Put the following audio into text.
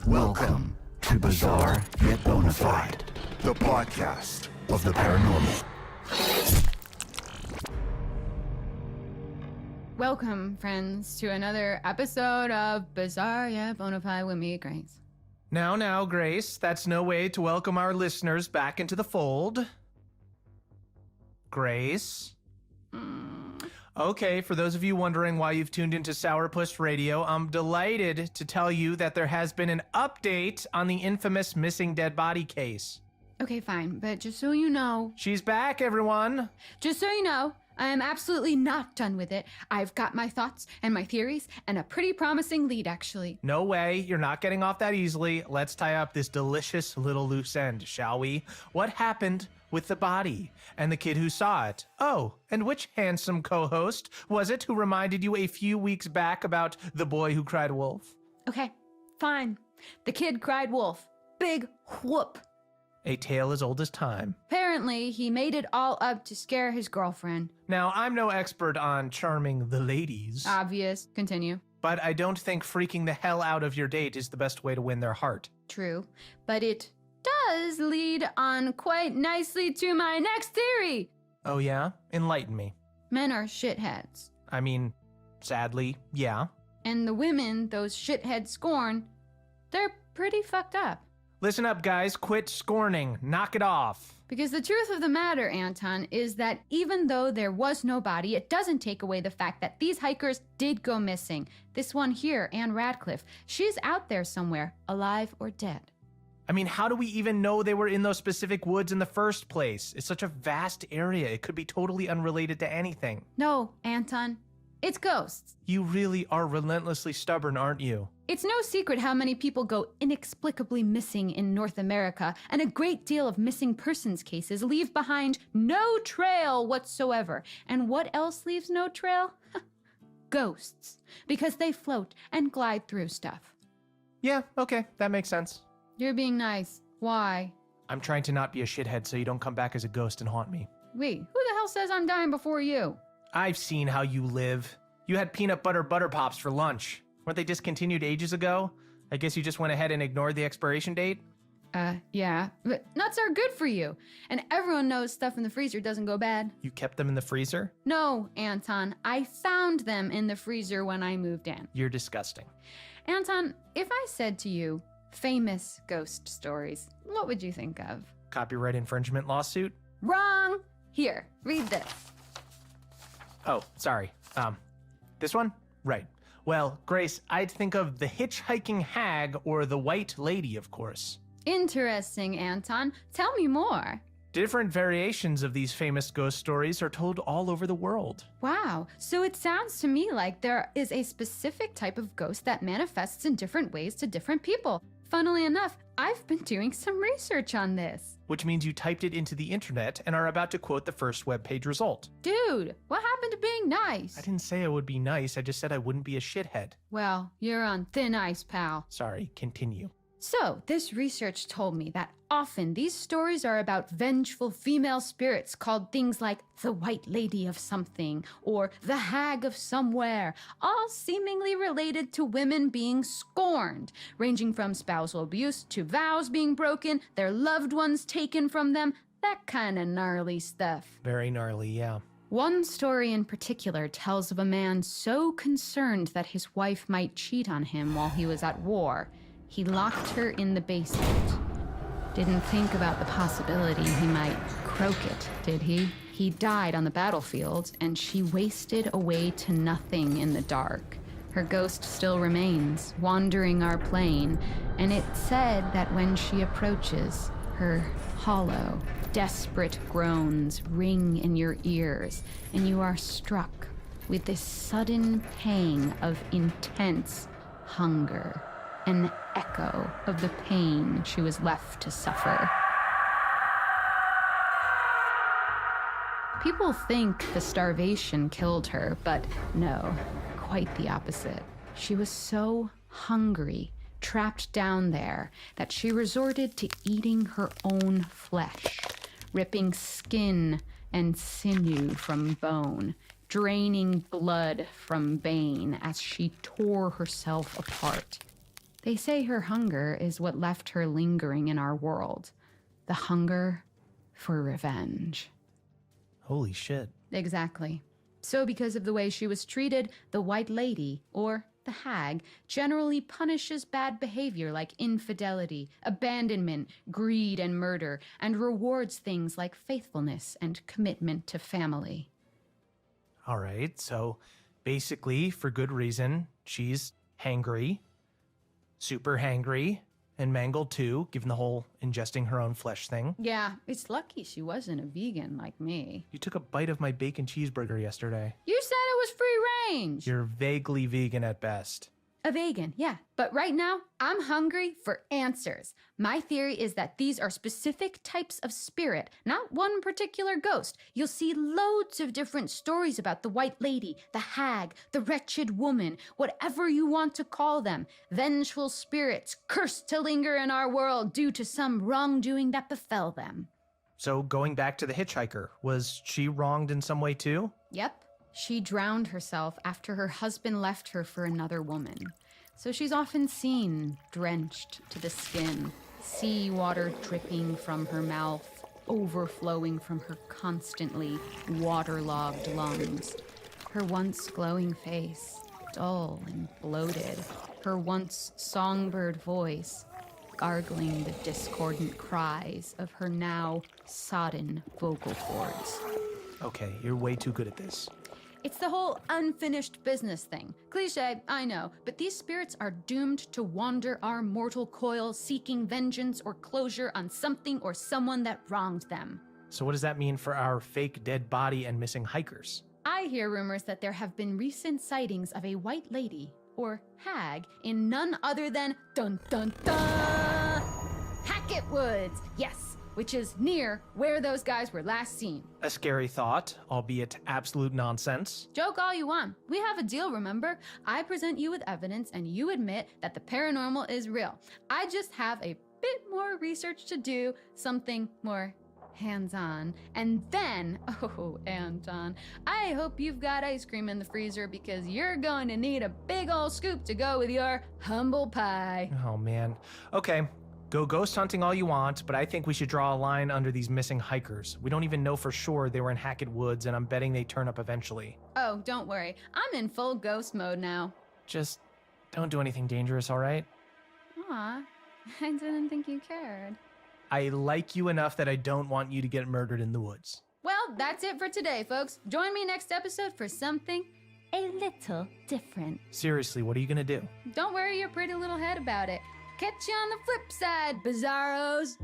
Welcome to Bizarre Yet Bonafide, the podcast of the paranormal. Welcome, friends, to another episode of Bizarre Yet Bonafide with me, Grace. Now, Grace, that's no way to welcome our listeners back into the fold. Grace? Okay, for those of you wondering why you've tuned into Sourpuss Radio, I'm delighted to tell you that there has been an update on the infamous missing dead body case. Okay, fine, but just so you know... She's back, everyone! Just so you know, I am absolutely not done with it. I've got my thoughts and my theories and a pretty promising lead, actually. No way, you're not getting off that easily. Let's tie up this delicious little loose end, shall we? What happened with the body and the kid who saw it? Oh, and which handsome co-host was it who reminded you a few weeks back about the boy who cried wolf? Okay, fine. The kid cried wolf. Big whoop. A tale as old as time. Apparently, he made it all up to scare his girlfriend. Now, I'm no expert on charming the ladies. Obvious. Continue. But I don't think freaking the hell out of your date is the best way to win their heart. True. But it does lead on quite nicely to my next theory. Oh yeah? Enlighten me. Men are shitheads. I mean, sadly, yeah. And the women those shitheads scorn, they're pretty fucked up. Listen up, guys. Quit scorning. Knock it off. Because the truth of the matter, Anton, is that even though there was no body, it doesn't take away the fact that these hikers did go missing. This one here, Anne Radcliffe, she's out there somewhere, alive or dead. I mean, how do we even know they were in those specific woods in the first place? It's such a vast area. It could be totally unrelated to anything. No, Anton. It's ghosts. You really are relentlessly stubborn, aren't you? It's no secret how many people go inexplicably missing in North America, and a great deal of missing persons cases leave behind no trail whatsoever. And what else leaves no trail? Ghosts. Because they float and glide through stuff. Yeah, okay, that makes sense. You're being nice. Why? I'm trying to not be a shithead so you don't come back as a ghost and haunt me. Wait, who the hell says I'm dying before you? I've seen how you live. You had peanut butter pops for lunch. Weren't they discontinued ages ago? I guess you just went ahead and ignored the expiration date? Yeah. But nuts are good for you. And everyone knows stuff in the freezer doesn't go bad. You kept them in the freezer? No, Anton. I found them in the freezer when I moved in. You're disgusting. Anton, if I said to you, famous ghost stories, what would you think of? Copyright infringement lawsuit? Wrong! Here, read this. Oh, sorry. This one? Right. Well, Grace, I'd think of the hitchhiking hag or the white lady, of course. Interesting, Anton. Tell me more. Different variations of these famous ghost stories are told all over the world. Wow. So it sounds to me like there is a specific type of ghost that manifests in different ways to different people. Funnily enough, I've been doing some research on this. Which means you typed it into the internet and are about to quote the first webpage result. Dude, what happened to being nice? I didn't say I would be nice, I just said I wouldn't be a shithead. Well, you're on thin ice, pal. Sorry, continue. So, this research told me that often these stories are about vengeful female spirits called things like the White Lady of something or the Hag of somewhere, all seemingly related to women being scorned, ranging from spousal abuse to vows being broken, their loved ones taken from them, that kind of gnarly stuff. Very gnarly, yeah. One story in particular tells of a man so concerned that his wife might cheat on him while he was at war. He locked her in the basement. Didn't think about the possibility he might croak it, did he? He died on the battlefield, and she wasted away to nothing in the dark. Her ghost still remains, wandering our plain, and it's said that when she approaches, her hollow, desperate groans ring in your ears, and you are struck with this sudden pang of intense hunger. An echo of the pain she was left to suffer. People think the starvation killed her, but no, quite the opposite. She was so hungry, trapped down there, that she resorted to eating her own flesh, ripping skin and sinew from bone, draining blood from vein as she tore herself apart. They say her hunger is what left her lingering in our world. The hunger for revenge. Holy shit. Exactly. So because of the way she was treated, the White Lady, or the Hag, generally punishes bad behavior like infidelity, abandonment, greed, and murder, and rewards things like faithfulness and commitment to family. All right, so basically, for good reason, she's hangry, super hangry, and mangled too, given the whole ingesting her own flesh thing. Yeah, it's lucky she wasn't a vegan like me. You took a bite of my bacon cheeseburger yesterday. You said it was free range. You're vaguely vegan at best. A vegan, yeah. But right now, I'm hungry for answers. My theory is that these are specific types of spirit, not one particular ghost. You'll see loads of different stories about the White Lady, the Hag, the Wretched Woman, whatever you want to call them. Vengeful spirits cursed to linger in our world due to some wrongdoing that befell them. So going back to the hitchhiker, was she wronged in some way too? Yep. She drowned herself after her husband left her for another woman. So she's often seen drenched to the skin, seawater dripping from her mouth, overflowing from her constantly waterlogged lungs. Her once glowing face, dull and bloated. Her once songbird voice, gargling the discordant cries of her now sodden vocal cords. Okay, you're way too good at this. It's the whole unfinished business thing. Cliche, I know, but these spirits are doomed to wander our mortal coil seeking vengeance or closure on something or someone that wronged them. So what does that mean for our fake dead body and missing hikers? I hear rumors that there have been recent sightings of a White Lady, or Hag, in none other than dun dun dun Hackett Woods. Yes, which is near where those guys were last seen. A scary thought, albeit absolute nonsense. Joke all you want. We have a deal, remember? I present you with evidence and you admit that the paranormal is real. I just have a bit more research to do, something more hands-on. And then, oh, Anton, I hope you've got ice cream in the freezer because you're going to need a big old scoop to go with your humble pie. Oh man. Okay. Go ghost hunting all you want, but I think we should draw a line under these missing hikers. We don't even know for sure they were in Hackett Woods, and I'm betting they turn up eventually. Oh, don't worry. I'm in full ghost mode now. Just don't do anything dangerous, all right? Aw, I didn't think you cared. I like you enough that I don't want you to get murdered in the woods. Well, that's it for today, folks. Join me next episode for something a little different. Seriously, what are you gonna do? Don't worry your pretty little head about it. Catch you on the flip side, bizarros.